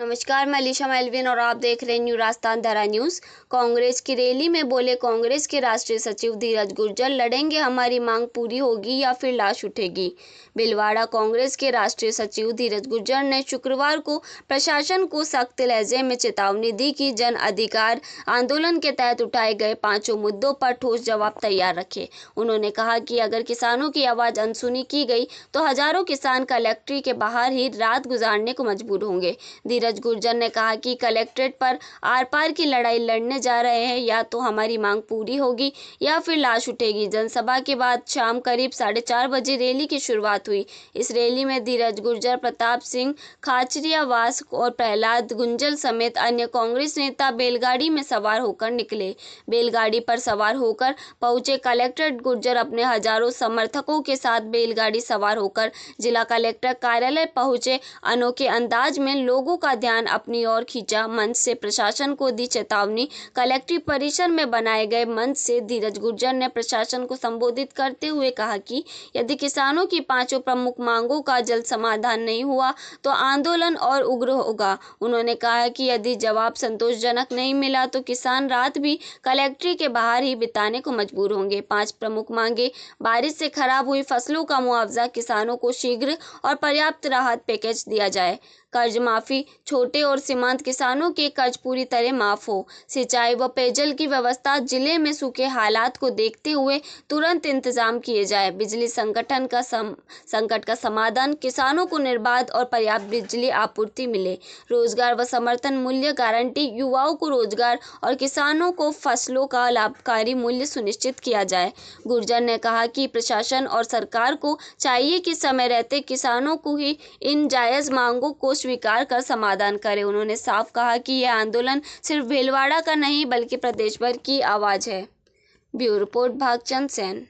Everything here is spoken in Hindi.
नमस्कार, मैं अलीशा मेलविन और आप देख रहे हैं न्यू राजस्थान धरा न्यूज़। कांग्रेस की रैली में बोले कांग्रेस के राष्ट्रीय सचिव धीरज गुर्जर, लड़ेंगे, हमारी मांग पूरी होगी या फिर लाश उठेगी। भीलवाड़ा कांग्रेस के राष्ट्रीय सचिव धीरज गुर्जर ने शुक्रवार को प्रशासन को सख्त लहजे में चेतावनी दी कि जन अधिकार आंदोलन के तहत उठाए गए 5 मुद्दों पर ठोस जवाब तैयार रखे। उन्होंने कहा कि अगर किसानों की आवाज़ अनसुनी की गई तो हजारों किसान कलेक्ट्रेट के बाहर ही रात गुजारने को मजबूर होंगे। धीरज गुर्जर ने कहा कि कलेक्ट्रेट पर आर पार की लड़ाई लड़ने जा रहे हैं, या तो हमारी मांग पूरी होगी या फिर लाश उठेगी। जनसभा के बाद शाम करीब 4:30 बजे रैली की शुरुआत हुई। इस रैली में धीरज गुर्जर, प्रताप सिंह खाचरियावास और प्रहलाद गुंजल समेत अन्य कांग्रेस नेता बैलगाड़ी में सवार होकर निकले। बैलगाड़ी पर सवार होकर पहुंचे कलेक्ट्रेट गुर्जर अपने हजारों समर्थकों के साथ बैलगाड़ी सवार होकर जिला कलेक्टर कार्यालय पहुंचे। अनोखे अंदाज में लोगों का ध्यान अपनी ओर खींचा। मंच से प्रशासन को दी चेतावनी। कलेक्ट्रेट परिसर में बनाए गए मंच से धीरज गुर्जर ने प्रशासन को संबोधित करते हुए कहा कि यदि किसानों की 5 प्रमुख मांगों का जल्द समाधान नहीं हुआ तो आंदोलन और उग्र होगा। उन्होंने कहा कि यदि जवाब संतोषजनक नहीं मिला तो किसान रात भी कलेक्ट्रेट के बाहर ही बिताने को मजबूर होंगे। 5 प्रमुख मांगे: बारिश से खराब हुई फसलों का मुआवजा, किसानों को शीघ्र और पर्याप्त राहत पैकेज दिया जाए, कर्ज माफी, छोटे और सीमांत किसानों के कर्ज पूरी तरह माफ हो, सिंचाई व पेयजल की व्यवस्था, जिले में सूखे हालात को देखते हुए तुरंत इंतजाम किए जाए, बिजली संकट का समाधान, किसानों को निर्बाध और पर्याप्त बिजली आपूर्ति मिले, रोजगार व समर्थन मूल्य गारंटी, युवाओं को रोजगार और किसानों को फसलों का लाभकारी मूल्य सुनिश्चित किया जाए। गुर्जर ने कहा कि प्रशासन और सरकार को चाहिए कि समय रहते किसानों को ही इन जायज मांगों को स्वीकार कर समाधान करें। उन्होंने साफ कहा कि यह आंदोलन सिर्फ भीलवाड़ा का नहीं बल्कि प्रदेश भर की आवाज है। Bureau report, Bhagchand Sen.